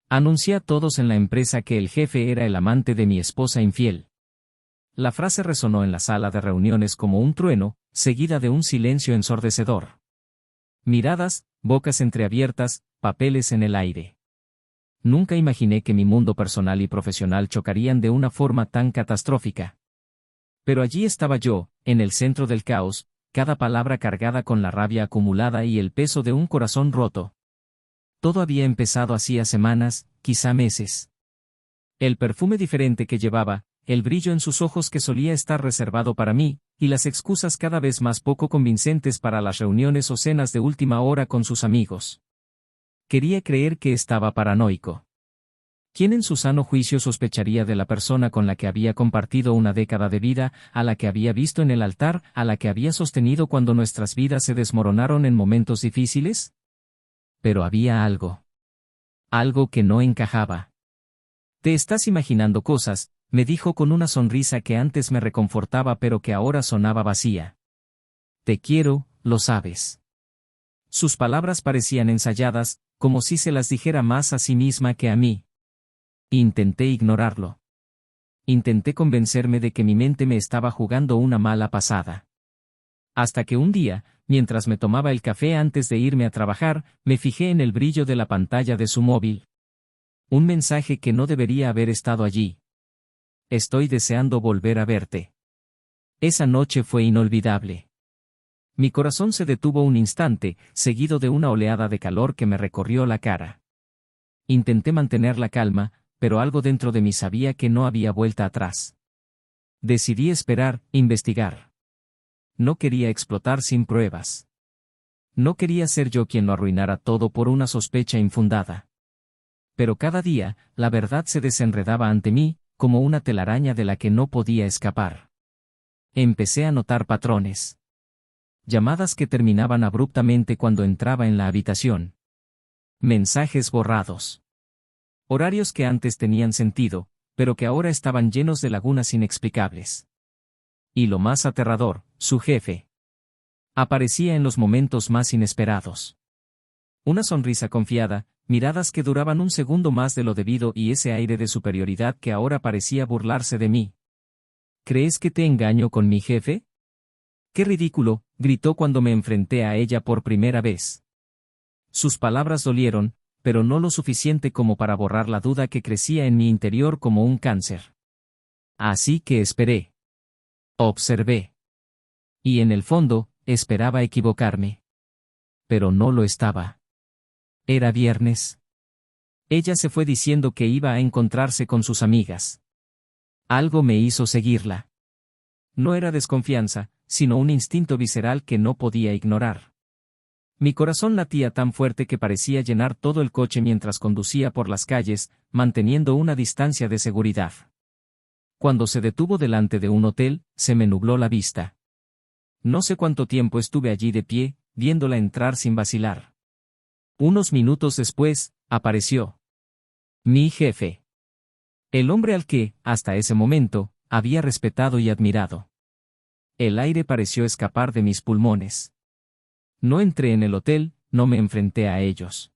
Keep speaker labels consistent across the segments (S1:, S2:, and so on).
S1: Anuncié a todos en la empresa que el jefe era el amante de mi esposa infiel. La frase resonó en la sala de reuniones como un trueno, seguida de un silencio ensordecedor. Miradas, bocas entreabiertas, papeles en el aire. Nunca imaginé que mi mundo personal y profesional chocarían de una forma tan catastrófica. Pero allí estaba yo, en el centro del caos, cada palabra cargada con la rabia acumulada y el peso de un corazón roto. Todo había empezado hacía semanas, quizá meses. El perfume diferente que llevaba, el brillo en sus ojos que solía estar reservado para mí, y las excusas cada vez más poco convincentes para las reuniones o cenas de última hora con sus amigos. Quería creer que estaba paranoico. ¿Quién en su sano juicio sospecharía de la persona con la que había compartido una década de vida, a la que había visto en el altar, a la que había sostenido cuando nuestras vidas se desmoronaron en momentos difíciles? Pero había algo. Algo que no encajaba. Te estás imaginando cosas, me dijo con una sonrisa que antes me reconfortaba pero que ahora sonaba vacía. Te quiero, lo sabes. Sus palabras parecían ensayadas, como si se las dijera más a sí misma que a mí. Intenté ignorarlo. Intenté convencerme de que mi mente me estaba jugando una mala pasada. Hasta que un día, mientras me tomaba el café antes de irme a trabajar, me fijé en el brillo de la pantalla de su móvil. Un mensaje que no debería haber estado allí. Estoy deseando volver a verte. Esa noche fue inolvidable. Mi corazón se detuvo un instante, seguido de una oleada de calor que me recorrió la cara. Intenté mantener la calma, pero algo dentro de mí sabía que no había vuelta atrás. Decidí esperar, investigar. No quería explotar sin pruebas. No quería ser yo quien lo arruinara todo por una sospecha infundada. Pero cada día, la verdad se desenredaba ante mí, como una telaraña de la que no podía escapar. Empecé a notar patrones. Llamadas que terminaban abruptamente cuando entraba en la habitación. Mensajes borrados. Horarios que antes tenían sentido, pero que ahora estaban llenos de lagunas inexplicables. Y lo más aterrador, su jefe. Aparecía en los momentos más inesperados. Una sonrisa confiada, miradas que duraban un segundo más de lo debido y ese aire de superioridad que ahora parecía burlarse de mí. ¿Crees que te engaño con mi jefe? ¡Qué ridículo!, gritó cuando me enfrenté a ella por primera vez. Sus palabras dolieron, pero no lo suficiente como para borrar la duda que crecía en mi interior como un cáncer. Así que esperé. Observé. Y en el fondo, esperaba equivocarme. Pero no lo estaba. Era viernes. Ella se fue diciendo que iba a encontrarse con sus amigas. Algo me hizo seguirla. No era desconfianza, sino un instinto visceral que no podía ignorar. Mi corazón latía tan fuerte que parecía llenar todo el coche mientras conducía por las calles, manteniendo una distancia de seguridad. Cuando se detuvo delante de un hotel, se me nubló la vista. No sé cuánto tiempo estuve allí de pie, viéndola entrar sin vacilar. Unos minutos después, apareció. Mi jefe. El hombre al que, hasta ese momento, había respetado y admirado. El aire pareció escapar de mis pulmones. No entré en el hotel, no me enfrenté a ellos.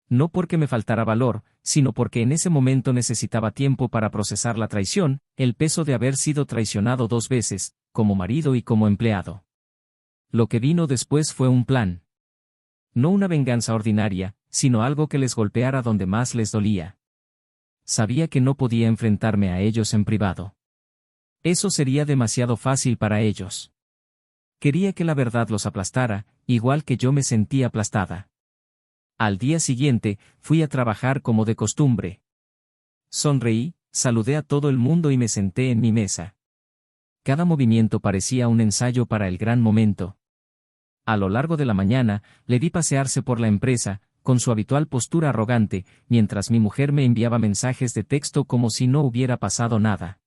S1: No porque me faltara valor, sino porque en ese momento necesitaba tiempo para procesar la traición, el peso de haber sido traicionado 2 veces, como marido y como empleado. Lo que vino después fue un plan. No una venganza ordinaria, sino algo que les golpeara donde más les dolía. Sabía que no podía enfrentarme a ellos en privado. Eso sería demasiado fácil para ellos. Quería que la verdad los aplastara, igual que yo me sentía aplastada. Al día siguiente, fui a trabajar como de costumbre. Sonreí, saludé a todo el mundo y me senté en mi mesa. Cada movimiento parecía un ensayo para el gran momento. A lo largo de la mañana, le vi pasearse por la empresa, con su habitual postura arrogante, mientras mi mujer me enviaba mensajes de texto como si no hubiera pasado nada.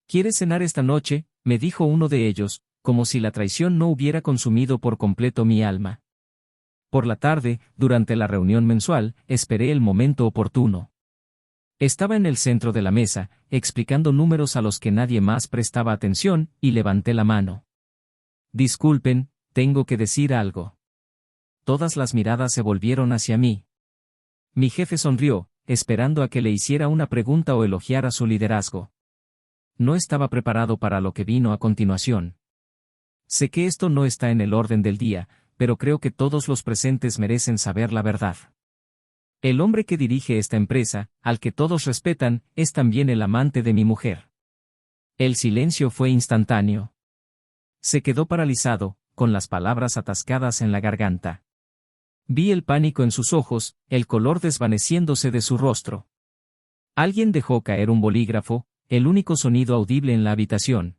S1: ¿Quieres cenar esta noche?, me dijo uno de ellos, como si la traición no hubiera consumido por completo mi alma. Por la tarde, durante la reunión mensual, esperé el momento oportuno. Estaba en el centro de la mesa, explicando números a los que nadie más prestaba atención, y levanté la mano. Disculpen, tengo que decir algo. Todas las miradas se volvieron hacia mí. Mi jefe sonrió, esperando a que le hiciera una pregunta o elogiara su liderazgo. No estaba preparado para lo que vino a continuación. Sé que esto no está en el orden del día, pero creo que todos los presentes merecen saber la verdad. El hombre que dirige esta empresa, al que todos respetan, es también el amante de mi mujer. El silencio fue instantáneo. Se quedó paralizado, con las palabras atascadas en la garganta. Vi el pánico en sus ojos, el color desvaneciéndose de su rostro. Alguien dejó caer un bolígrafo, el único sonido audible en la habitación.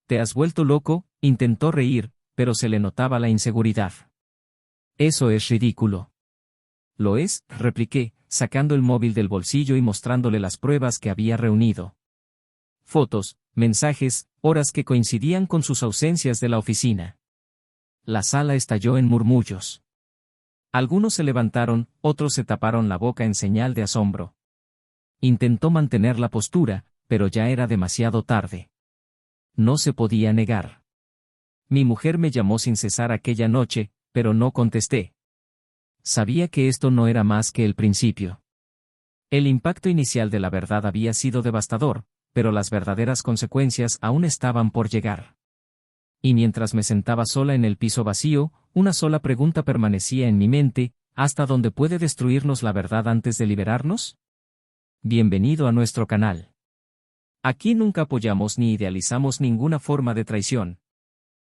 S1: «¿Te has vuelto loco?», intentó reír, pero se le notaba la inseguridad. «Eso es ridículo». «Lo es», repliqué, sacando el móvil del bolsillo y mostrándole las pruebas que había reunido. Fotos, mensajes, horas que coincidían con sus ausencias de la oficina. La sala estalló en murmullos. Algunos se levantaron, otros se taparon la boca en señal de asombro. Intentó mantener la postura, pero ya era demasiado tarde. No se podía negar. Mi mujer me llamó sin cesar aquella noche, pero no contesté. Sabía que esto no era más que el principio. El impacto inicial de la verdad había sido devastador, pero las verdaderas consecuencias aún estaban por llegar. Y mientras me sentaba sola en el piso vacío, una sola pregunta permanecía en mi mente: ¿hasta dónde puede destruirnos la verdad antes de liberarnos? Bienvenido a nuestro canal. Aquí nunca apoyamos ni idealizamos ninguna forma de traición.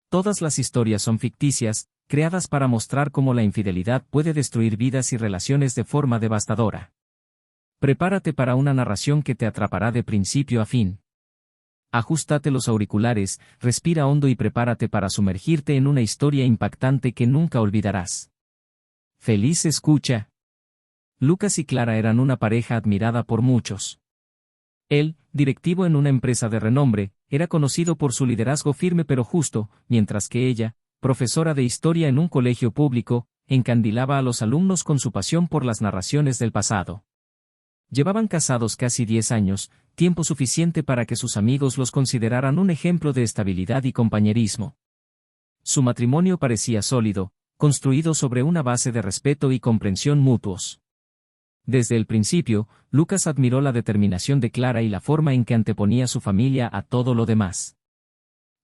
S1: Todas las historias son ficticias, creadas para mostrar cómo la infidelidad puede destruir vidas y relaciones de forma devastadora. Prepárate para una narración que te atrapará de principio a fin. Ajústate los auriculares, respira hondo y prepárate para sumergirte en una historia impactante que nunca olvidarás. Feliz escucha. Lucas y Clara eran una pareja admirada por muchos. Él, directivo en una empresa de renombre, era conocido por su liderazgo firme pero justo, mientras que ella, profesora de historia en un colegio público, encandilaba a los alumnos con su pasión por las narraciones del pasado. Llevaban casados casi 10 años, tiempo suficiente para que sus amigos los consideraran un ejemplo de estabilidad y compañerismo. Su matrimonio parecía sólido, construido sobre una base de respeto y comprensión mutuos. Desde el principio, Lucas admiró la determinación de Clara y la forma en que anteponía su familia a todo lo demás.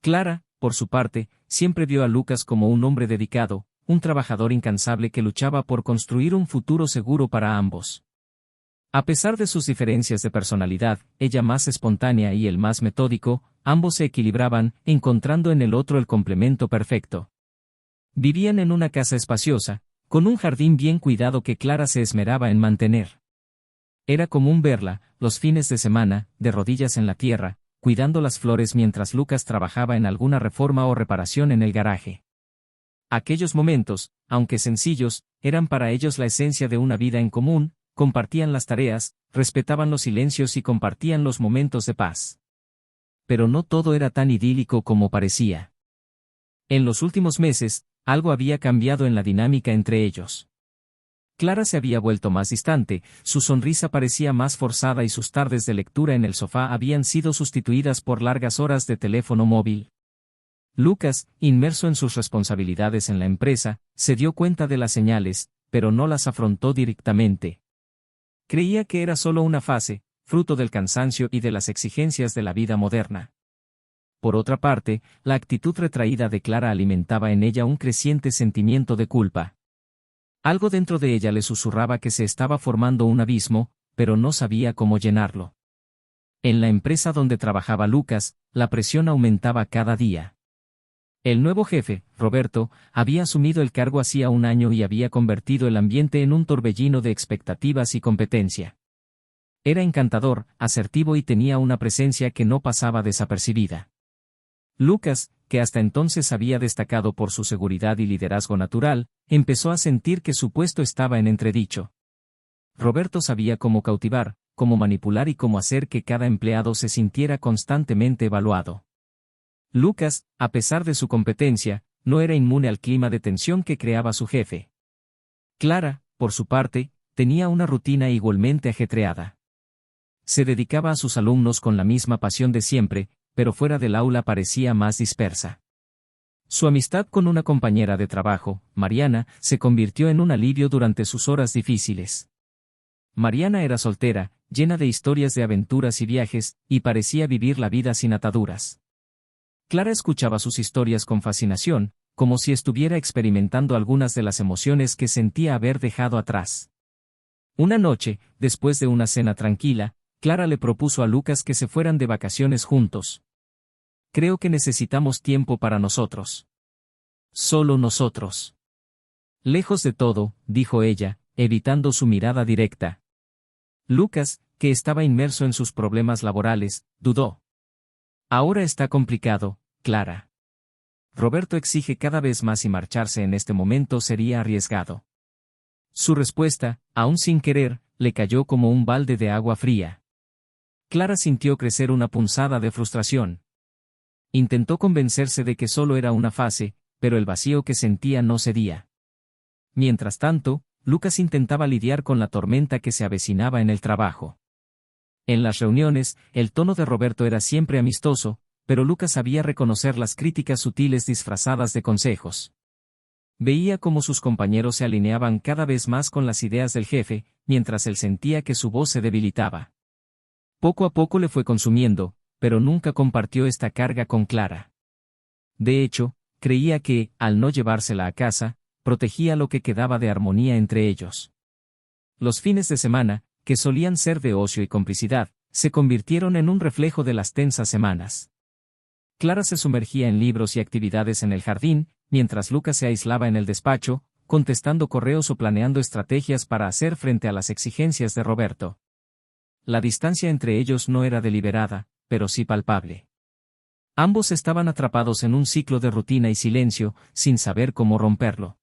S1: Clara, por su parte, siempre vio a Lucas como un hombre dedicado, un trabajador incansable que luchaba por construir un futuro seguro para ambos. A pesar de sus diferencias de personalidad, ella más espontánea y él más metódico, ambos se equilibraban, encontrando en el otro el complemento perfecto. Vivían en una casa espaciosa, con un jardín bien cuidado que Clara se esmeraba en mantener. Era común verla, los fines de semana, de rodillas en la tierra, cuidando las flores mientras Lucas trabajaba en alguna reforma o reparación en el garaje. Aquellos momentos, aunque sencillos, eran para ellos la esencia de una vida en común. Compartían las tareas, respetaban los silencios y compartían los momentos de paz. Pero no todo era tan idílico como parecía. En los últimos meses, algo había cambiado en la dinámica entre ellos. Clara se había vuelto más distante, su sonrisa parecía más forzada y sus tardes de lectura en el sofá habían sido sustituidas por largas horas de teléfono móvil. Lucas, inmerso en sus responsabilidades en la empresa, se dio cuenta de las señales, pero no las afrontó directamente. Creía que era solo una fase, fruto del cansancio y de las exigencias de la vida moderna. Por otra parte, la actitud retraída de Clara alimentaba en ella un creciente sentimiento de culpa. Algo dentro de ella le susurraba que se estaba formando un abismo, pero no sabía cómo llenarlo. En la empresa donde trabajaba Lucas, la presión aumentaba cada día. El nuevo jefe, Roberto, había asumido el cargo hacía un año y había convertido el ambiente en un torbellino de expectativas y competencia. Era encantador, asertivo y tenía una presencia que no pasaba desapercibida. Lucas, que hasta entonces había destacado por su seguridad y liderazgo natural, empezó a sentir que su puesto estaba en entredicho. Roberto sabía cómo cautivar, cómo manipular y cómo hacer que cada empleado se sintiera constantemente evaluado. Lucas, a pesar de su competencia, no era inmune al clima de tensión que creaba su jefe. Clara, por su parte, tenía una rutina igualmente ajetreada. Se dedicaba a sus alumnos con la misma pasión de siempre, pero fuera del aula parecía más dispersa. Su amistad con una compañera de trabajo, Mariana, se convirtió en un alivio durante sus horas difíciles. Mariana era soltera, llena de historias de aventuras y viajes, y parecía vivir la vida sin ataduras. Clara escuchaba sus historias con fascinación, como si estuviera experimentando algunas de las emociones que sentía haber dejado atrás. Una noche, después de una cena tranquila, Clara le propuso a Lucas que se fueran de vacaciones juntos. Creo que necesitamos tiempo para nosotros. Solo nosotros. Lejos de todo, dijo ella, evitando su mirada directa. Lucas, que estaba inmerso en sus problemas laborales, dudó. Ahora está complicado, Clara. Roberto exige cada vez más y marcharse en este momento sería arriesgado. Su respuesta, aún sin querer, le cayó como un balde de agua fría. Clara sintió crecer una punzada de frustración. Intentó convencerse de que solo era una fase, pero el vacío que sentía no cedía. Mientras tanto, Lucas intentaba lidiar con la tormenta que se avecinaba en el trabajo. En las reuniones, el tono de Roberto era siempre amistoso, pero Lucas sabía reconocer las críticas sutiles disfrazadas de consejos. Veía cómo sus compañeros se alineaban cada vez más con las ideas del jefe, mientras él sentía que su voz se debilitaba. Poco a poco le fue consumiendo, pero nunca compartió esta carga con Clara. De hecho, creía que, al no llevársela a casa, protegía lo que quedaba de armonía entre ellos. Los fines de semana, que solían ser de ocio y complicidad, se convirtieron en un reflejo de las tensas semanas. Clara se sumergía en libros y actividades en el jardín, mientras Lucas se aislaba en el despacho, contestando correos o planeando estrategias para hacer frente a las exigencias de Roberto. La distancia entre ellos no era deliberada, pero sí palpable. Ambos estaban atrapados en un ciclo de rutina y silencio, sin saber cómo romperlo.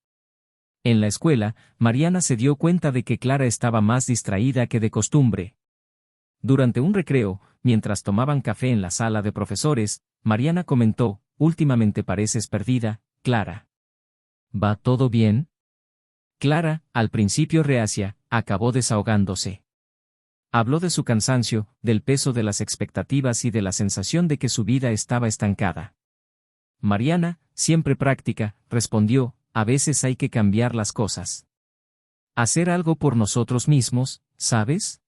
S1: En la escuela, Mariana se dio cuenta de que Clara estaba más distraída que de costumbre. Durante un recreo, mientras tomaban café en la sala de profesores, Mariana comentó, «Últimamente pareces perdida, Clara». «¿Va todo bien?». Clara, al principio reacia, acabó desahogándose. Habló de su cansancio, del peso de las expectativas y de la sensación de que su vida estaba estancada. Mariana, siempre práctica, respondió, «A veces hay que cambiar las cosas. Hacer algo por nosotros mismos, ¿sabes?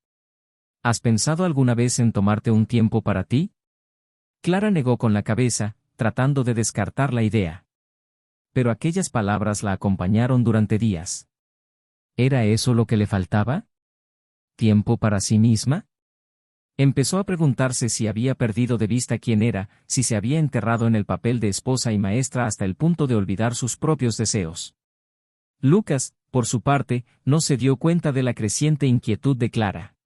S1: ¿Has pensado alguna vez en tomarte un tiempo para ti?». Clara negó con la cabeza, tratando de descartar la idea. Pero aquellas palabras la acompañaron durante días. ¿Era eso lo que le faltaba? ¿Tiempo para sí misma? Empezó a preguntarse si había perdido de vista quién era, si se había enterrado en el papel de esposa y maestra hasta el punto de olvidar sus propios deseos. Lucas, por su parte, no se dio cuenta de la creciente inquietud de Clara.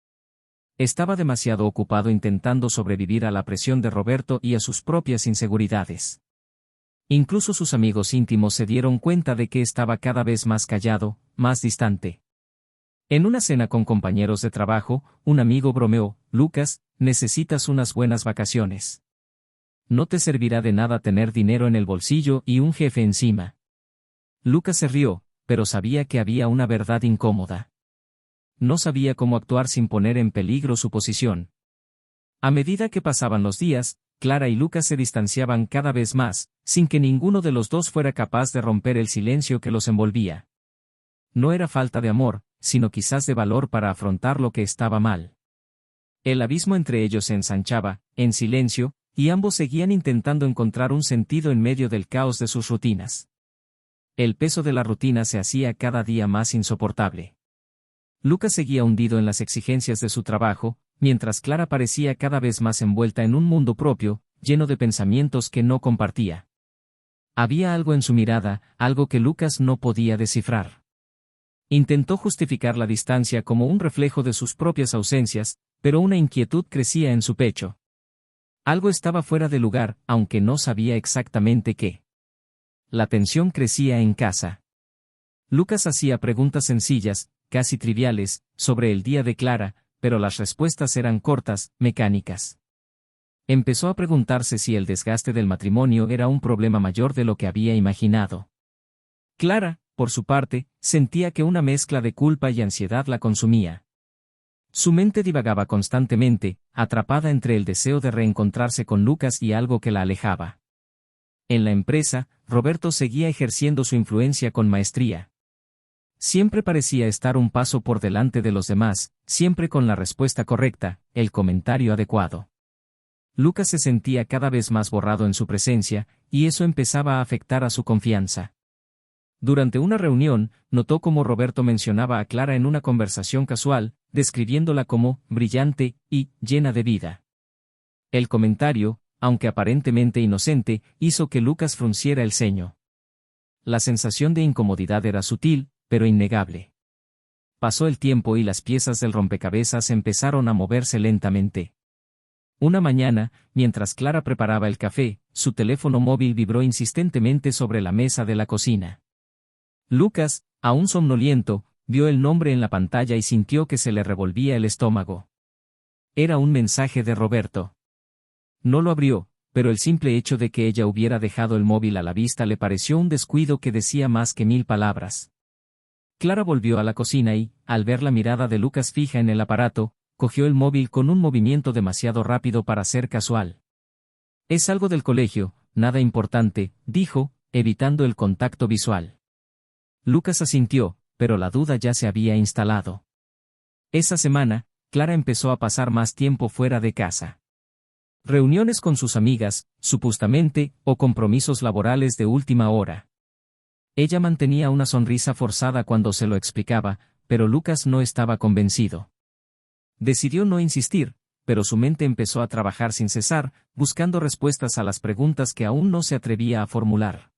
S1: Estaba demasiado ocupado intentando sobrevivir a la presión de Roberto y a sus propias inseguridades. Incluso sus amigos íntimos se dieron cuenta de que estaba cada vez más callado, más distante. En una cena con compañeros de trabajo, un amigo bromeó, «Lucas, necesitas unas buenas vacaciones. No te servirá de nada tener dinero en el bolsillo y un jefe encima». Lucas se rió, pero sabía que había una verdad incómoda. No sabía cómo actuar sin poner en peligro su posición. A medida que pasaban los días, Clara y Lucas se distanciaban cada vez más, sin que ninguno de los dos fuera capaz de romper el silencio que los envolvía. No era falta de amor, sino quizás de valor para afrontar lo que estaba mal. El abismo entre ellos se ensanchaba, en silencio, y ambos seguían intentando encontrar un sentido en medio del caos de sus rutinas. El peso de la rutina se hacía cada día más insoportable. Lucas seguía hundido en las exigencias de su trabajo, mientras Clara parecía cada vez más envuelta en un mundo propio, lleno de pensamientos que no compartía. Había algo en su mirada, algo que Lucas no podía descifrar. Intentó justificar la distancia como un reflejo de sus propias ausencias, pero una inquietud crecía en su pecho. Algo estaba fuera de lugar, aunque no sabía exactamente qué. La tensión crecía en casa. Lucas hacía preguntas sencillas, casi triviales, sobre el día de Clara, pero las respuestas eran cortas, mecánicas. Empezó a preguntarse si el desgaste del matrimonio era un problema mayor de lo que había imaginado. Clara, por su parte, sentía que una mezcla de culpa y ansiedad la consumía. Su mente divagaba constantemente, atrapada entre el deseo de reencontrarse con Lucas y algo que la alejaba. En la empresa, Roberto seguía ejerciendo su influencia con maestría. Siempre parecía estar un paso por delante de los demás, siempre con la respuesta correcta, el comentario adecuado. Lucas se sentía cada vez más borrado en su presencia, y eso empezaba a afectar a su confianza. Durante una reunión, notó cómo Roberto mencionaba a Clara en una conversación casual, describiéndola como brillante y llena de vida. El comentario, aunque aparentemente inocente, hizo que Lucas frunciera el ceño. La sensación de incomodidad era sutil, pero innegable. Pasó el tiempo y las piezas del rompecabezas empezaron a moverse lentamente. Una mañana, mientras Clara preparaba el café, su teléfono móvil vibró insistentemente sobre la mesa de la cocina. Lucas, aún somnoliento, vio el nombre en la pantalla y sintió que se le revolvía el estómago. Era un mensaje de Roberto. No lo abrió, pero el simple hecho de que ella hubiera dejado el móvil a la vista le pareció un descuido que decía más que 1000 palabras. Clara volvió a la cocina y, al ver la mirada de Lucas fija en el aparato, cogió el móvil con un movimiento demasiado rápido para ser casual. «Es algo del colegio, nada importante», dijo, evitando el contacto visual. Lucas asintió, pero la duda ya se había instalado. Esa semana, Clara empezó a pasar más tiempo fuera de casa. Reuniones con sus amigas, supuestamente, o compromisos laborales de última hora. Ella mantenía una sonrisa forzada cuando se lo explicaba, pero Lucas no estaba convencido. Decidió no insistir, pero su mente empezó a trabajar sin cesar, buscando respuestas a las preguntas que aún no se atrevía a formular.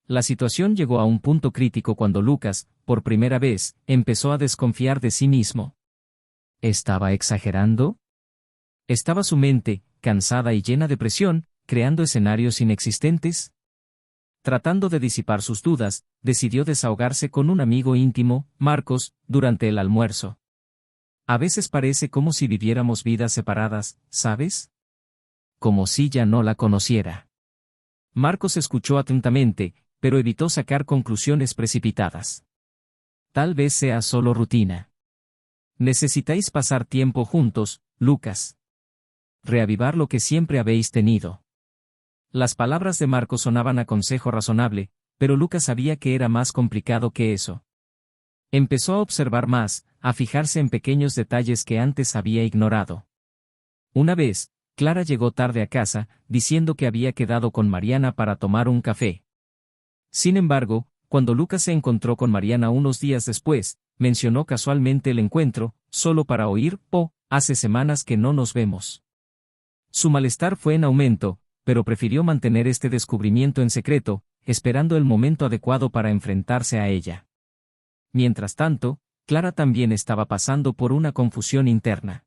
S1: La situación llegó a un punto crítico cuando Lucas, por primera vez, empezó a desconfiar de sí mismo. ¿Estaba exagerando? ¿Estaba su mente, cansada y llena de presión, creando escenarios inexistentes? Tratando de disipar sus dudas, decidió desahogarse con un amigo íntimo, Marcos, durante el almuerzo. A veces parece como si viviéramos vidas separadas, ¿sabes? Como si ya no la conociera. Marcos escuchó atentamente, pero evitó sacar conclusiones precipitadas. Tal vez sea solo rutina. Necesitáis pasar tiempo juntos, Lucas. Reavivar lo que siempre habéis tenido. Las palabras de Marcos sonaban a consejo razonable, pero Lucas sabía que era más complicado que eso. Empezó a observar más, a fijarse en pequeños detalles que antes había ignorado. Una vez, Clara llegó tarde a casa, diciendo que había quedado con Mariana para tomar un café. Sin embargo, cuando Lucas se encontró con Mariana unos días después, mencionó casualmente el encuentro, solo para oír, «Oh, hace semanas que no nos vemos». Su malestar fue en aumento, pero prefirió mantener este descubrimiento en secreto, esperando el momento adecuado para enfrentarse a ella. Mientras tanto, Clara también estaba pasando por una confusión interna.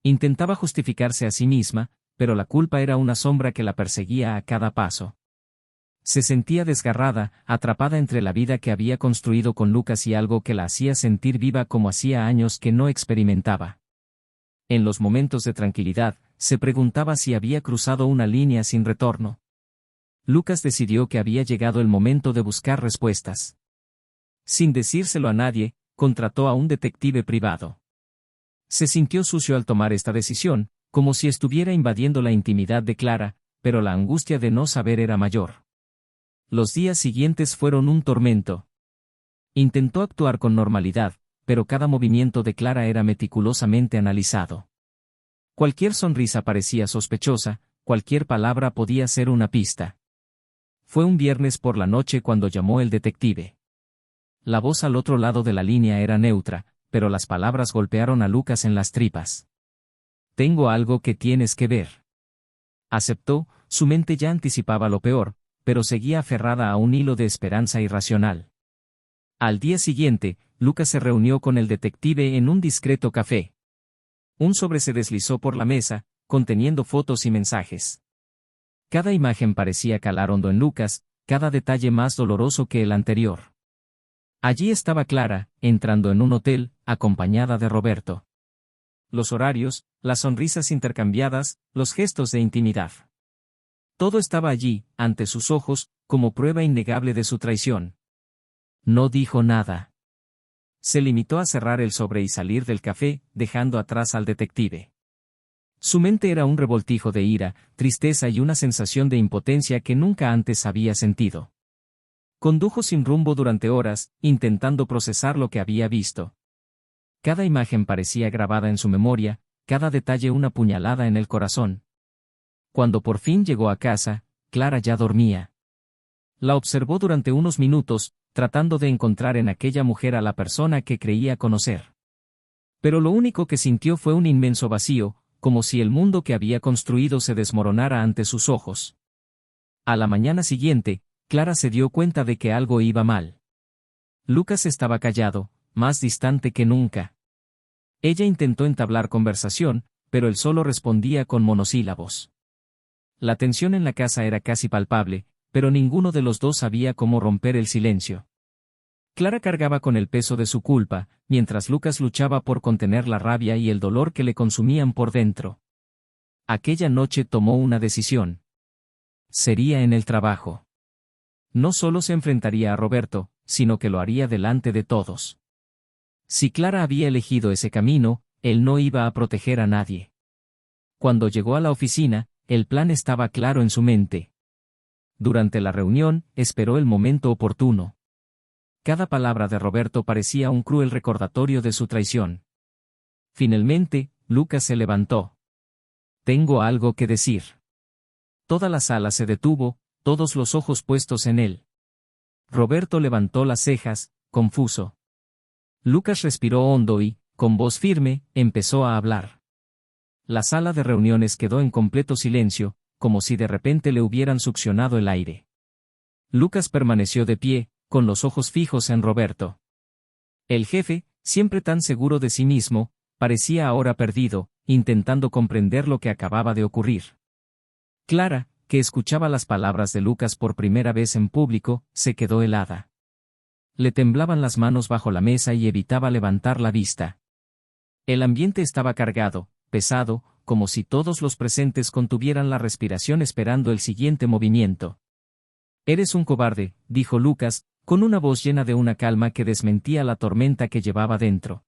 S1: Intentaba justificarse a sí misma, pero la culpa era una sombra que la perseguía a cada paso. Se sentía desgarrada, atrapada entre la vida que había construido con Lucas y algo que la hacía sentir viva como hacía años que no experimentaba. En los momentos de tranquilidad, se preguntaba si había cruzado una línea sin retorno. Lucas decidió que había llegado el momento de buscar respuestas. Sin decírselo a nadie, contrató a un detective privado. Se sintió sucio al tomar esta decisión, como si estuviera invadiendo la intimidad de Clara, pero la angustia de no saber era mayor. Los días siguientes fueron un tormento. Intentó actuar con normalidad, pero cada movimiento de Clara era meticulosamente analizado. Cualquier sonrisa parecía sospechosa, cualquier palabra podía ser una pista. Fue un viernes por la noche cuando llamó el detective. La voz al otro lado de la línea era neutra, pero las palabras golpearon a Lucas en las tripas. «Tengo algo que tienes que ver». Aceptó, su mente ya anticipaba lo peor, pero seguía aferrada a un hilo de esperanza irracional. Al día siguiente, Lucas se reunió con el detective en un discreto café. Un sobre se deslizó por la mesa, conteniendo fotos y mensajes. Cada imagen parecía calar hondo en Lucas, cada detalle más doloroso que el anterior. Allí estaba Clara, entrando en un hotel, acompañada de Roberto. Los horarios, las sonrisas intercambiadas, los gestos de intimidad. Todo estaba allí, ante sus ojos, como prueba innegable de su traición. No dijo nada. Se limitó a cerrar el sobre y salir del café, dejando atrás al detective. Su mente era un revoltijo de ira, tristeza y una sensación de impotencia que nunca antes había sentido. Condujo sin rumbo durante horas, intentando procesar lo que había visto. Cada imagen parecía grabada en su memoria, cada detalle una puñalada en el corazón. Cuando por fin llegó a casa, Clara ya dormía. La observó durante unos minutos, tratando de encontrar en aquella mujer a la persona que creía conocer. Pero lo único que sintió fue un inmenso vacío, como si el mundo que había construido se desmoronara ante sus ojos. A la mañana siguiente, Clara se dio cuenta de que algo iba mal. Lucas estaba callado, más distante que nunca. Ella intentó entablar conversación, pero él solo respondía con monosílabos. La tensión en la casa era casi palpable, pero ninguno de los dos sabía cómo romper el silencio. Clara cargaba con el peso de su culpa, mientras Lucas luchaba por contener la rabia y el dolor que le consumían por dentro. Aquella noche tomó una decisión. Sería en el trabajo. No solo se enfrentaría a Roberto, sino que lo haría delante de todos. Si Clara había elegido ese camino, él no iba a proteger a nadie. Cuando llegó a la oficina, el plan estaba claro en su mente. Durante la reunión, esperó el momento oportuno. Cada palabra de Roberto parecía un cruel recordatorio de su traición. Finalmente, Lucas se levantó. «Tengo algo que decir». Toda la sala se detuvo, todos los ojos puestos en él. Roberto levantó las cejas, confuso. Lucas respiró hondo y, con voz firme, empezó a hablar. La sala de reuniones quedó en completo silencio, como si de repente le hubieran succionado el aire. Lucas permaneció de pie, con los ojos fijos en Roberto. El jefe, siempre tan seguro de sí mismo, parecía ahora perdido, intentando comprender lo que acababa de ocurrir. Clara, que escuchaba las palabras de Lucas por primera vez en público, se quedó helada. Le temblaban las manos bajo la mesa y evitaba levantar la vista. El ambiente estaba cargado, pesado, como si todos los presentes contuvieran la respiración esperando el siguiente movimiento. «Eres un cobarde», dijo Lucas, con una voz llena de una calma que desmentía la tormenta que llevaba dentro.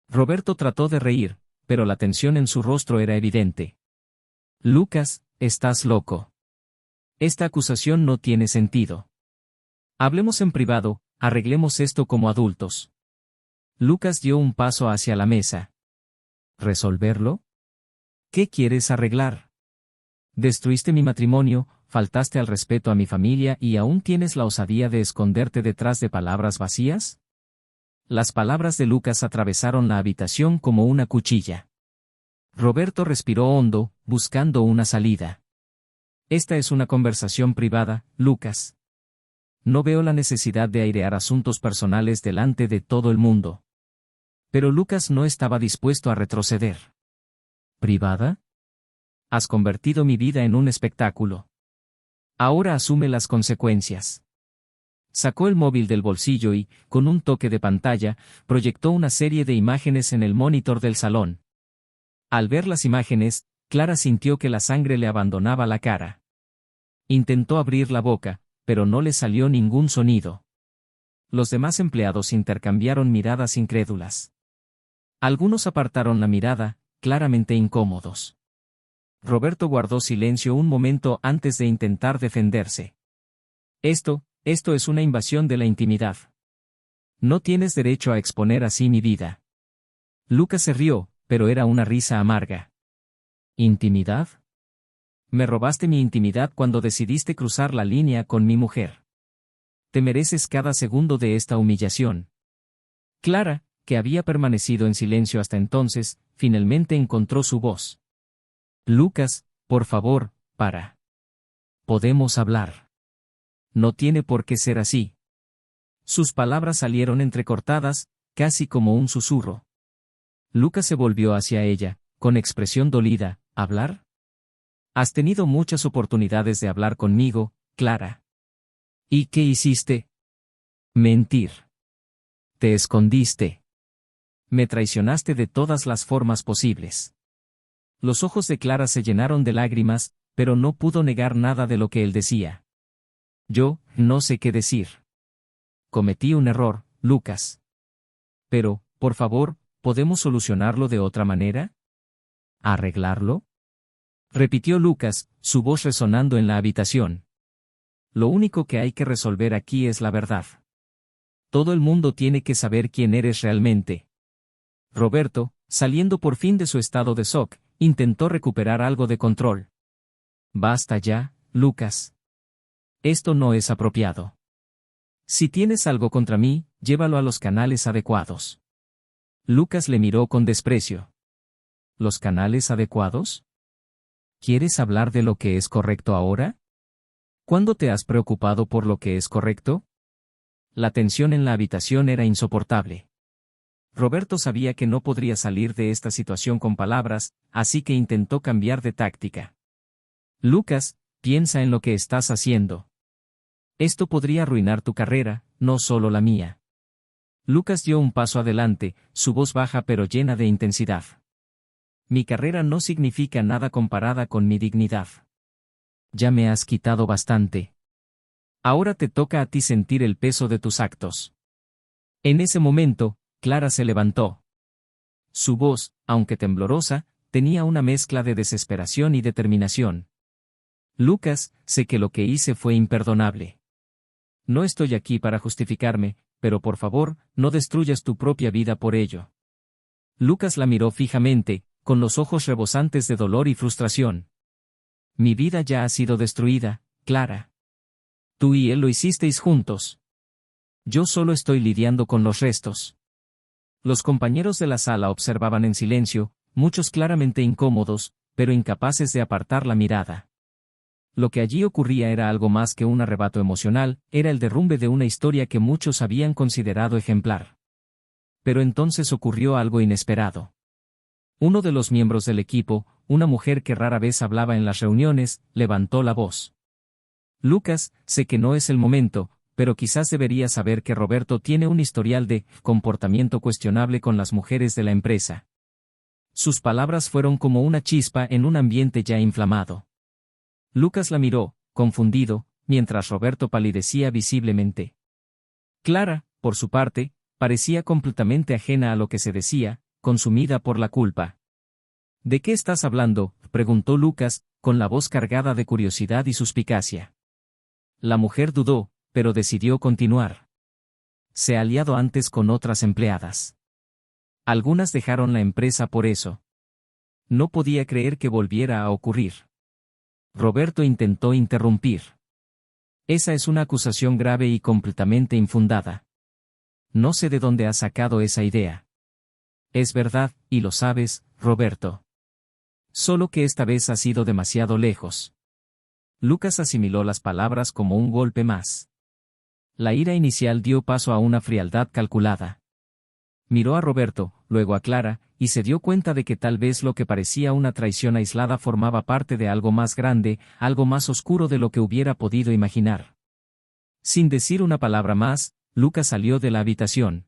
S1: Roberto trató de reír, pero la tensión en su rostro era evidente. «Lucas, estás loco. Esta acusación no tiene sentido. Hablemos en privado, arreglemos esto como adultos». Lucas dio un paso hacia la mesa. ¿Resolverlo? ¿Qué quieres arreglar? Destruiste mi matrimonio, faltaste al respeto a mi familia y aún tienes la osadía de esconderte detrás de palabras vacías. Las palabras de Lucas atravesaron la habitación como una cuchilla. Roberto respiró hondo, buscando una salida. Esta es una conversación privada, Lucas. No veo la necesidad de airear asuntos personales delante de todo el mundo. Pero Lucas no estaba dispuesto a retroceder. ¿Privada? Has convertido mi vida en un espectáculo. Ahora asume las consecuencias. Sacó el móvil del bolsillo y, con un toque de pantalla, proyectó una serie de imágenes en el monitor del salón. Al ver las imágenes, Clara sintió que la sangre le abandonaba la cara. Intentó abrir la boca, pero no le salió ningún sonido. Los demás empleados intercambiaron miradas incrédulas. Algunos apartaron la mirada, claramente incómodos. Roberto guardó silencio un momento antes de intentar defenderse. Esto es una invasión de la intimidad. No tienes derecho a exponer así mi vida. Lucas se rió, pero era una risa amarga. ¿Intimidad? Me robaste mi intimidad cuando decidiste cruzar la línea con mi mujer. Te mereces cada segundo de esta humillación. Clara, que había permanecido en silencio hasta entonces, finalmente encontró su voz. Lucas, por favor, para. Podemos hablar. No tiene por qué ser así. Sus palabras salieron entrecortadas, casi como un susurro. Lucas se volvió hacia ella, con expresión dolida. ¿Hablar? Has tenido muchas oportunidades de hablar conmigo, Clara. ¿Y qué hiciste? Mentir. Te escondiste. Me traicionaste de todas las formas posibles. Los ojos de Clara se llenaron de lágrimas, pero no pudo negar nada de lo que él decía. Yo, no sé qué decir. Cometí un error, Lucas. Pero, por favor, ¿podemos solucionarlo de otra manera? ¿Arreglarlo? Repitió Lucas, su voz resonando en la habitación. Lo único que hay que resolver aquí es la verdad. Todo el mundo tiene que saber quién eres realmente. Roberto, saliendo por fin de su estado de shock, intentó recuperar algo de control. Basta ya, Lucas. Esto no es apropiado. Si tienes algo contra mí, llévalo a los canales adecuados. Lucas le miró con desprecio. ¿Los canales adecuados? ¿Quieres hablar de lo que es correcto ahora? ¿Cuándo te has preocupado por lo que es correcto? La tensión en la habitación era insoportable. Roberto sabía que no podría salir de esta situación con palabras, así que intentó cambiar de táctica. Lucas, piensa en lo que estás haciendo. Esto podría arruinar tu carrera, no solo la mía. Lucas dio un paso adelante, su voz baja pero llena de intensidad. Mi carrera no significa nada comparada con mi dignidad. Ya me has quitado bastante. Ahora te toca a ti sentir el peso de tus actos. En ese momento, Clara se levantó. Su voz, aunque temblorosa, tenía una mezcla de desesperación y determinación. Lucas, sé que lo que hice fue imperdonable. No estoy aquí para justificarme, pero por favor, no destruyas tu propia vida por ello. Lucas la miró fijamente, con los ojos rebosantes de dolor y frustración. Mi vida ya ha sido destruida, Clara. Tú y él lo hicisteis juntos. Yo solo estoy lidiando con los restos. Los compañeros de la sala observaban en silencio, muchos claramente incómodos, pero incapaces de apartar la mirada. Lo que allí ocurría era algo más que un arrebato emocional, era el derrumbe de una historia que muchos habían considerado ejemplar. Pero entonces ocurrió algo inesperado. Uno de los miembros del equipo, una mujer que rara vez hablaba en las reuniones, levantó la voz. Lucas, sé que no es el momento, pero quizás deberías saber que Roberto tiene un historial de comportamiento cuestionable con las mujeres de la empresa. Sus palabras fueron como una chispa en un ambiente ya inflamado. Lucas la miró, confundido, mientras Roberto palidecía visiblemente. Clara, por su parte, parecía completamente ajena a lo que se decía, consumida por la culpa. ¿De qué estás hablando?, preguntó Lucas, con la voz cargada de curiosidad y suspicacia. La mujer dudó, pero decidió continuar. Se ha aliado antes con otras empleadas. Algunas dejaron la empresa por eso. No podía creer que volviera a ocurrir. Roberto intentó interrumpir. Esa es una acusación grave y completamente infundada. No sé de dónde has sacado esa idea. Es verdad, y lo sabes, Roberto. Solo que esta vez has ido demasiado lejos. Lucas asimiló las palabras como un golpe más. La ira inicial dio paso a una frialdad calculada. Miró a Roberto, luego a Clara, y se dio cuenta de que tal vez lo que parecía una traición aislada formaba parte de algo más grande, algo más oscuro de lo que hubiera podido imaginar. Sin decir una palabra más, Lucas salió de la habitación.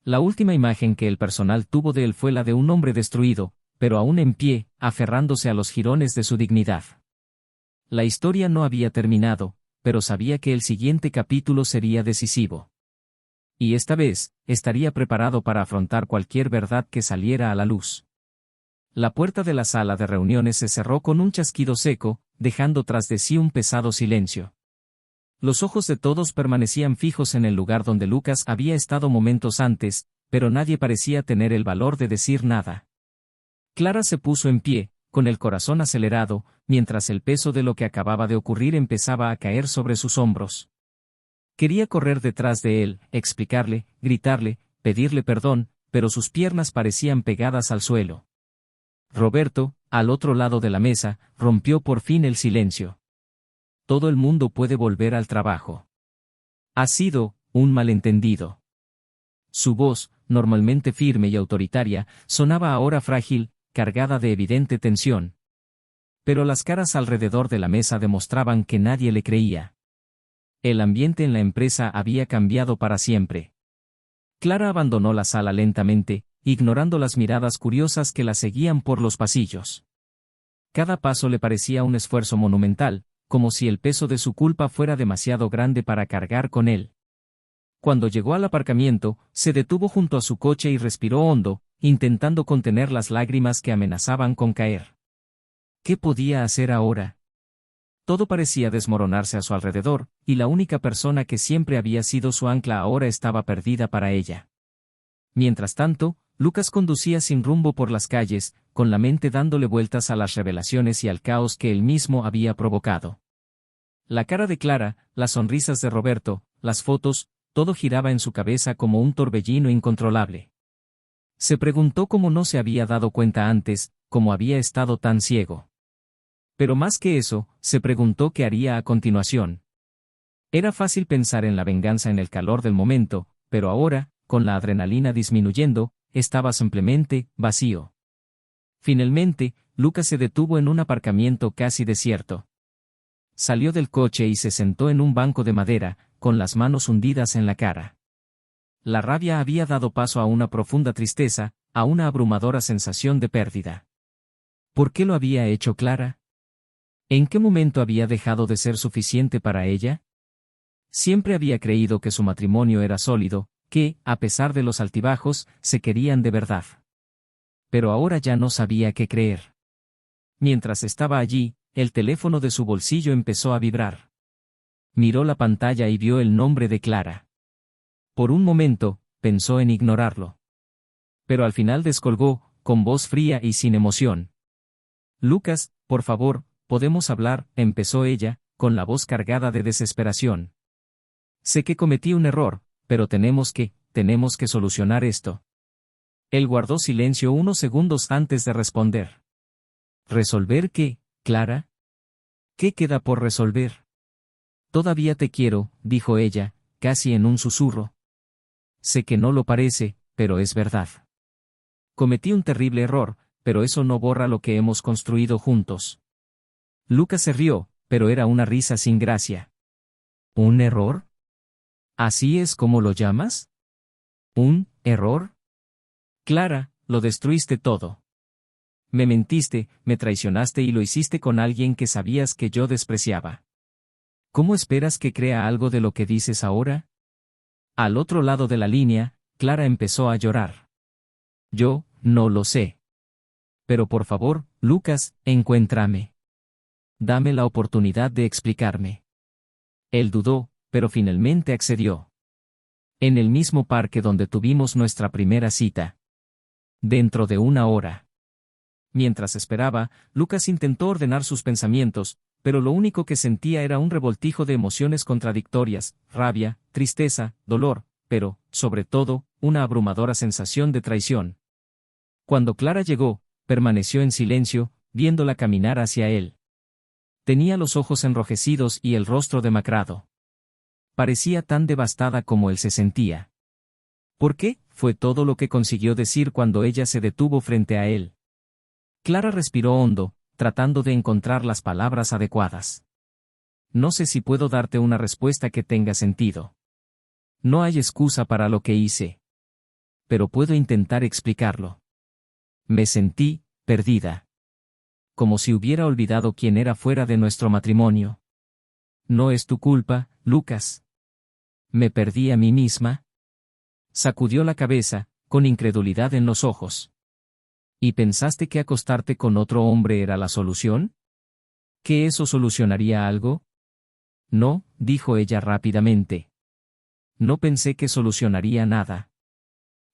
S1: La última imagen que el personal tuvo de él fue la de un hombre destruido, pero aún en pie, aferrándose a los jirones de su dignidad. La historia no había terminado, pero sabía que el siguiente capítulo sería decisivo. Y esta vez, estaría preparado para afrontar cualquier verdad que saliera a la luz. La puerta de la sala de reuniones se cerró con un chasquido seco, dejando tras de sí un pesado silencio. Los ojos de todos permanecían fijos en el lugar donde Lucas había estado momentos antes, pero nadie parecía tener el valor de decir nada. Clara se puso en pie, con el corazón acelerado, mientras el peso de lo que acababa de ocurrir empezaba a caer sobre sus hombros. Quería correr detrás de él, explicarle, gritarle, pedirle perdón, pero sus piernas parecían pegadas al suelo. Roberto, al otro lado de la mesa, rompió por fin el silencio. Todo el mundo puede volver al trabajo. Ha sido un malentendido. Su voz, normalmente firme y autoritaria, sonaba ahora frágil, cargada de evidente tensión. Pero las caras alrededor de la mesa demostraban que nadie le creía. El ambiente en la empresa había cambiado para siempre. Clara abandonó la sala lentamente, ignorando las miradas curiosas que la seguían por los pasillos. Cada paso le parecía un esfuerzo monumental, como si el peso de su culpa fuera demasiado grande para cargar con él. Cuando llegó al aparcamiento, se detuvo junto a su coche y respiró hondo, intentando contener las lágrimas que amenazaban con caer. ¿Qué podía hacer ahora? Todo parecía desmoronarse a su alrededor, y la única persona que siempre había sido su ancla ahora estaba perdida para ella. Mientras tanto, Lucas conducía sin rumbo por las calles, con la mente dándole vueltas a las revelaciones y al caos que él mismo había provocado. La cara de Clara, las sonrisas de Roberto, las fotos, todo giraba en su cabeza como un torbellino incontrolable. Se preguntó cómo no se había dado cuenta antes, cómo había estado tan ciego. Pero más que eso, se preguntó qué haría a continuación. Era fácil pensar en la venganza en el calor del momento, pero ahora, con la adrenalina disminuyendo, estaba simplemente vacío. Finalmente, Lucas se detuvo en un aparcamiento casi desierto. Salió del coche y se sentó en un banco de madera, con las manos hundidas en la cara. La rabia había dado paso a una profunda tristeza, a una abrumadora sensación de pérdida. ¿Por qué lo había hecho Clara? ¿En qué momento había dejado de ser suficiente para ella? Siempre había creído que su matrimonio era sólido, que, a pesar de los altibajos, se querían de verdad. Pero ahora ya no sabía qué creer. Mientras estaba allí, el teléfono de su bolsillo empezó a vibrar. Miró la pantalla y vio el nombre de Clara. Por un momento, pensó en ignorarlo. Pero al final descolgó, con voz fría y sin emoción. Lucas, por favor, podemos hablar, empezó ella, con la voz cargada de desesperación. Sé que cometí un error, pero tenemos que solucionar esto. Él guardó silencio unos segundos antes de responder. ¿Resolver qué, Clara? ¿Qué queda por resolver? Todavía te quiero, dijo ella, casi en un susurro. Sé que no lo parece, pero es verdad. Cometí un terrible error, pero eso no borra lo que hemos construido juntos. Lucas se rió, pero era una risa sin gracia. ¿Un error? ¿Así es como lo llamas? ¿Un error? Clara, lo destruiste todo. Me mentiste, me traicionaste y lo hiciste con alguien que sabías que yo despreciaba. ¿Cómo esperas que crea algo de lo que dices ahora? Al otro lado de la línea, Clara empezó a llorar. Yo, no lo sé. Pero por favor, Lucas, encuéntrame. Dame la oportunidad de explicarme. Él dudó, pero finalmente accedió. En el mismo parque donde tuvimos nuestra primera cita. Dentro de una hora. Mientras esperaba, Lucas intentó ordenar sus pensamientos, pero lo único que sentía era un revoltijo de emociones contradictorias, rabia, tristeza, dolor, pero, sobre todo, una abrumadora sensación de traición. Cuando Clara llegó, permaneció en silencio, viéndola caminar hacia él. Tenía los ojos enrojecidos y el rostro demacrado. Parecía tan devastada como él se sentía. ¿Por qué? Fue todo lo que consiguió decir cuando ella se detuvo frente a él. Clara respiró hondo, tratando de encontrar las palabras adecuadas. No sé si puedo darte una respuesta que tenga sentido. No hay excusa para lo que hice. Pero puedo intentar explicarlo. Me sentí perdida. Como si hubiera olvidado quién era fuera de nuestro matrimonio. No es tu culpa, Lucas. ¿Me perdí a mí misma? Sacudió la cabeza, con incredulidad en los ojos. ¿Y pensaste que acostarte con otro hombre era la solución? ¿Que eso solucionaría algo? No, dijo ella rápidamente. No pensé que solucionaría nada.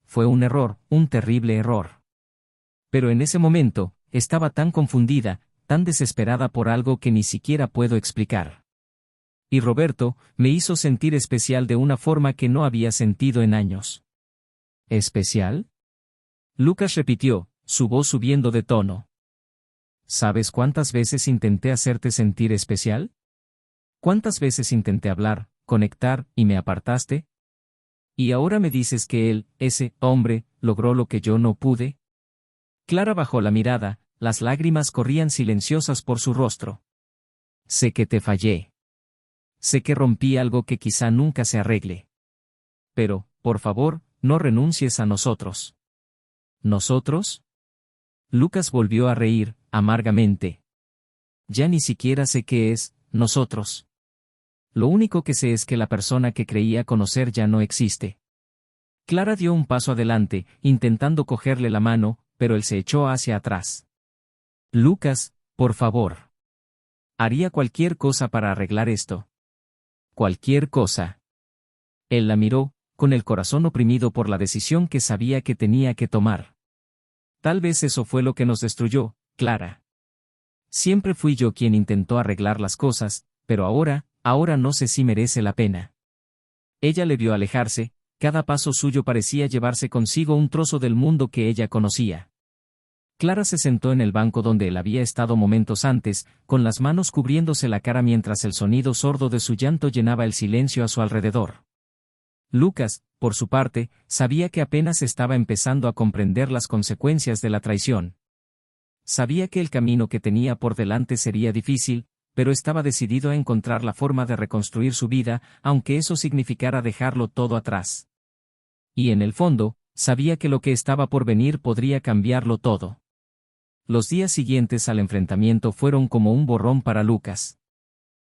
S1: Fue un error, un terrible error. Pero en ese momento, estaba tan confundida, tan desesperada por algo que ni siquiera puedo explicar. Y Roberto, me hizo sentir especial de una forma que no había sentido en años. ¿Especial? Lucas repitió, su voz subiendo de tono. ¿Sabes cuántas veces intenté hacerte sentir especial? ¿Cuántas veces intenté hablar, conectar, y me apartaste? ¿Y ahora me dices que él, ese hombre, logró lo que yo no pude? Clara bajó la mirada, las lágrimas corrían silenciosas por su rostro. Sé que te fallé. Sé que rompí algo que quizá nunca se arregle. Pero, por favor, no renuncies a nosotros. ¿Nosotros? Lucas volvió a reír, amargamente. Ya ni siquiera sé qué es, nosotros. Lo único que sé es que la persona que creía conocer ya no existe. Clara dio un paso adelante, intentando cogerle la mano, pero él se echó hacia atrás. Lucas, por favor. Haría cualquier cosa para arreglar esto. Cualquier cosa. Él la miró, con el corazón oprimido por la decisión que sabía que tenía que tomar. Tal vez eso fue lo que nos destruyó, Clara. Siempre fui yo quien intentó arreglar las cosas, pero ahora no sé si merece la pena. Ella le vio alejarse, cada paso suyo parecía llevarse consigo un trozo del mundo que ella conocía. Clara se sentó en el banco donde él había estado momentos antes, con las manos cubriéndose la cara mientras el sonido sordo de su llanto llenaba el silencio a su alrededor. Lucas, por su parte, sabía que apenas estaba empezando a comprender las consecuencias de la traición. Sabía que el camino que tenía por delante sería difícil, pero estaba decidido a encontrar la forma de reconstruir su vida, aunque eso significara dejarlo todo atrás. Y en el fondo, sabía que lo que estaba por venir podría cambiarlo todo. Los días siguientes al enfrentamiento fueron como un borrón para Lucas.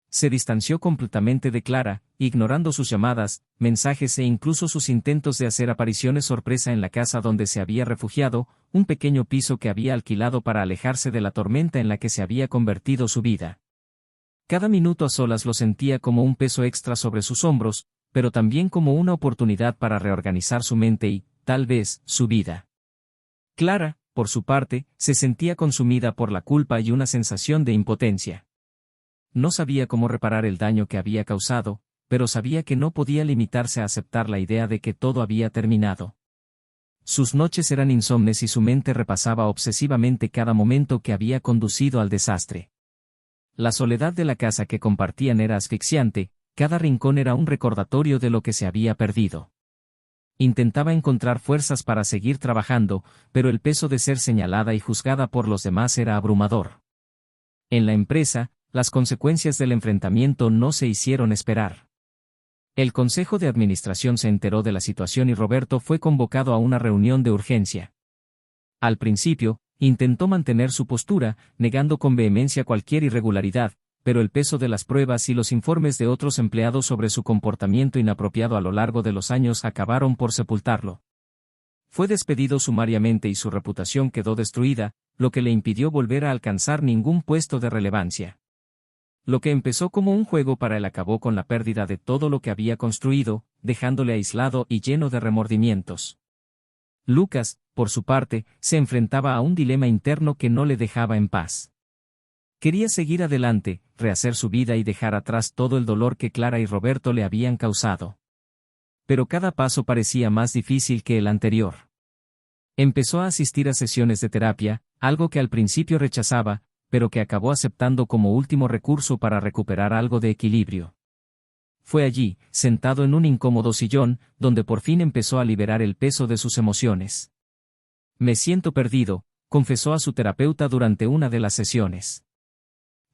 S1: Se distanció completamente de Clara, ignorando sus llamadas, mensajes e incluso sus intentos de hacer apariciones sorpresa en la casa donde se había refugiado, un pequeño piso que había alquilado para alejarse de la tormenta en la que se había convertido su vida. Cada minuto a solas lo sentía como un peso extra sobre sus hombros, pero también como una oportunidad para reorganizar su mente y, tal vez, su vida. Clara, por su parte, se sentía consumida por la culpa y una sensación de impotencia. No sabía cómo reparar el daño que había causado, pero sabía que no podía limitarse a aceptar la idea de que todo había terminado. Sus noches eran insomnes y su mente repasaba obsesivamente cada momento que había conducido al desastre. La soledad de la casa que compartían era asfixiante, cada rincón era un recordatorio de lo que se había perdido. Intentaba encontrar fuerzas para seguir trabajando, pero el peso de ser señalada y juzgada por los demás era abrumador. En la empresa, las consecuencias del enfrentamiento no se hicieron esperar. El Consejo de Administración se enteró de la situación y Roberto fue convocado a una reunión de urgencia. Al principio, intentó mantener su postura, negando con vehemencia cualquier irregularidad, pero el peso de las pruebas y los informes de otros empleados sobre su comportamiento inapropiado a lo largo de los años acabaron por sepultarlo. Fue despedido sumariamente y su reputación quedó destruida, lo que le impidió volver a alcanzar ningún puesto de relevancia. Lo que empezó como un juego para él acabó con la pérdida de todo lo que había construido, dejándole aislado y lleno de remordimientos. Lucas, por su parte, se enfrentaba a un dilema interno que no le dejaba en paz. Quería seguir adelante, rehacer su vida y dejar atrás todo el dolor que Clara y Roberto le habían causado. Pero cada paso parecía más difícil que el anterior. Empezó a asistir a sesiones de terapia, algo que al principio rechazaba, pero que acabó aceptando como último recurso para recuperar algo de equilibrio. Fue allí, sentado en un incómodo sillón, donde por fin empezó a liberar el peso de sus emociones. Me siento perdido, confesó a su terapeuta durante una de las sesiones.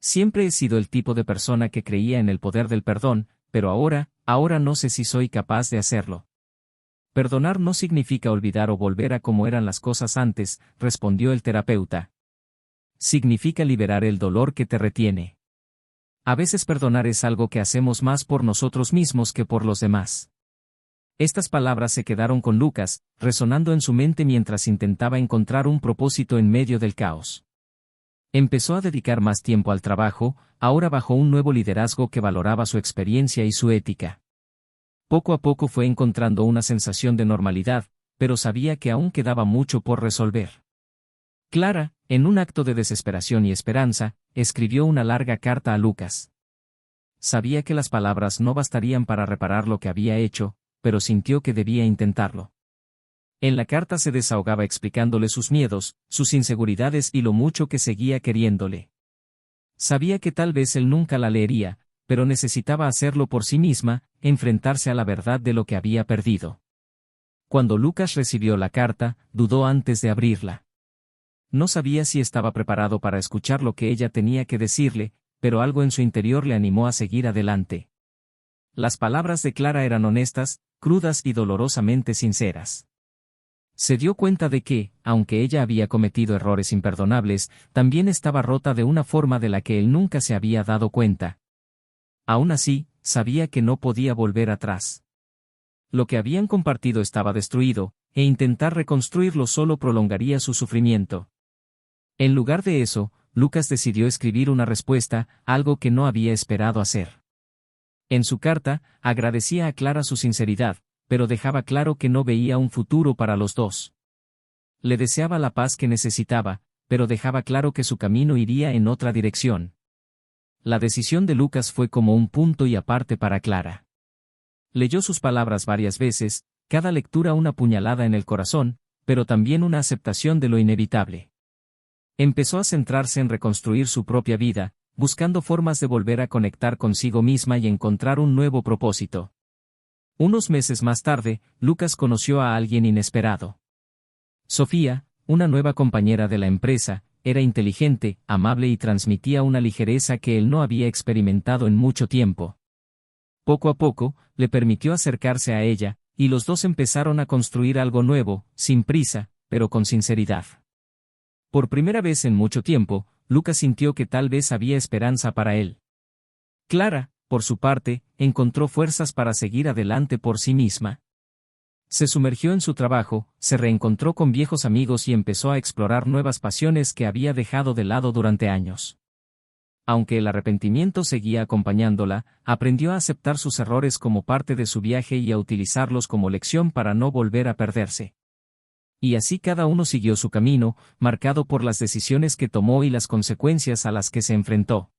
S1: Siempre he sido el tipo de persona que creía en el poder del perdón, pero ahora no sé si soy capaz de hacerlo. Perdonar no significa olvidar o volver a como eran las cosas antes, respondió el terapeuta. Significa liberar el dolor que te retiene. A veces perdonar es algo que hacemos más por nosotros mismos que por los demás. Estas palabras se quedaron con Lucas, resonando en su mente mientras intentaba encontrar un propósito en medio del caos. Empezó a dedicar más tiempo al trabajo, ahora bajo un nuevo liderazgo que valoraba su experiencia y su ética. Poco a poco fue encontrando una sensación de normalidad, pero sabía que aún quedaba mucho por resolver. Clara, en un acto de desesperación y esperanza, escribió una larga carta a Lucas. Sabía que las palabras no bastarían para reparar lo que había hecho, pero sintió que debía intentarlo. En la carta se desahogaba explicándole sus miedos, sus inseguridades y lo mucho que seguía queriéndole. Sabía que tal vez él nunca la leería, pero necesitaba hacerlo por sí misma, enfrentarse a la verdad de lo que había perdido. Cuando Lucas recibió la carta, dudó antes de abrirla. No sabía si estaba preparado para escuchar lo que ella tenía que decirle, pero algo en su interior le animó a seguir adelante. Las palabras de Clara eran honestas, crudas y dolorosamente sinceras. Se dio cuenta de que, aunque ella había cometido errores imperdonables, también estaba rota de una forma de la que él nunca se había dado cuenta. Aún así, sabía que no podía volver atrás. Lo que habían compartido estaba destruido, e intentar reconstruirlo solo prolongaría su sufrimiento. En lugar de eso, Lucas decidió escribir una respuesta, algo que no había esperado hacer. En su carta, agradecía a Clara su sinceridad, pero dejaba claro que no veía un futuro para los dos. Le deseaba la paz que necesitaba, pero dejaba claro que su camino iría en otra dirección. La decisión de Lucas fue como un punto y aparte para Clara. Leyó sus palabras varias veces, cada lectura una puñalada en el corazón, pero también una aceptación de lo inevitable. Empezó a centrarse en reconstruir su propia vida, buscando formas de volver a conectar consigo misma y encontrar un nuevo propósito. Unos meses más tarde, Lucas conoció a alguien inesperado. Sofía, una nueva compañera de la empresa, era inteligente, amable y transmitía una ligereza que él no había experimentado en mucho tiempo. Poco a poco, le permitió acercarse a ella, y los dos empezaron a construir algo nuevo, sin prisa, pero con sinceridad. Por primera vez en mucho tiempo, Lucas sintió que tal vez había esperanza para él. Clara, por su parte, encontró fuerzas para seguir adelante por sí misma. Se sumergió en su trabajo, se reencontró con viejos amigos y empezó a explorar nuevas pasiones que había dejado de lado durante años. Aunque el arrepentimiento seguía acompañándola, aprendió a aceptar sus errores como parte de su viaje y a utilizarlos como lección para no volver a perderse. Y así cada uno siguió su camino, marcado por las decisiones que tomó y las consecuencias a las que se enfrentó.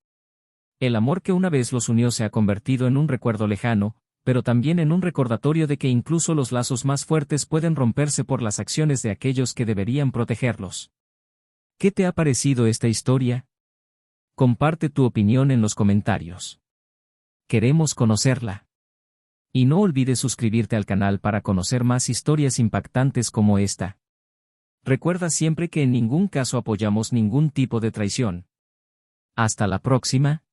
S1: El amor que una vez los unió se ha convertido en un recuerdo lejano, pero también en un recordatorio de que incluso los lazos más fuertes pueden romperse por las acciones de aquellos que deberían protegerlos. ¿Qué te ha parecido esta historia? Comparte tu opinión en los comentarios. Queremos conocerla. Y no olvides suscribirte al canal para conocer más historias impactantes como esta. Recuerda siempre que en ningún caso apoyamos ningún tipo de traición. Hasta la próxima.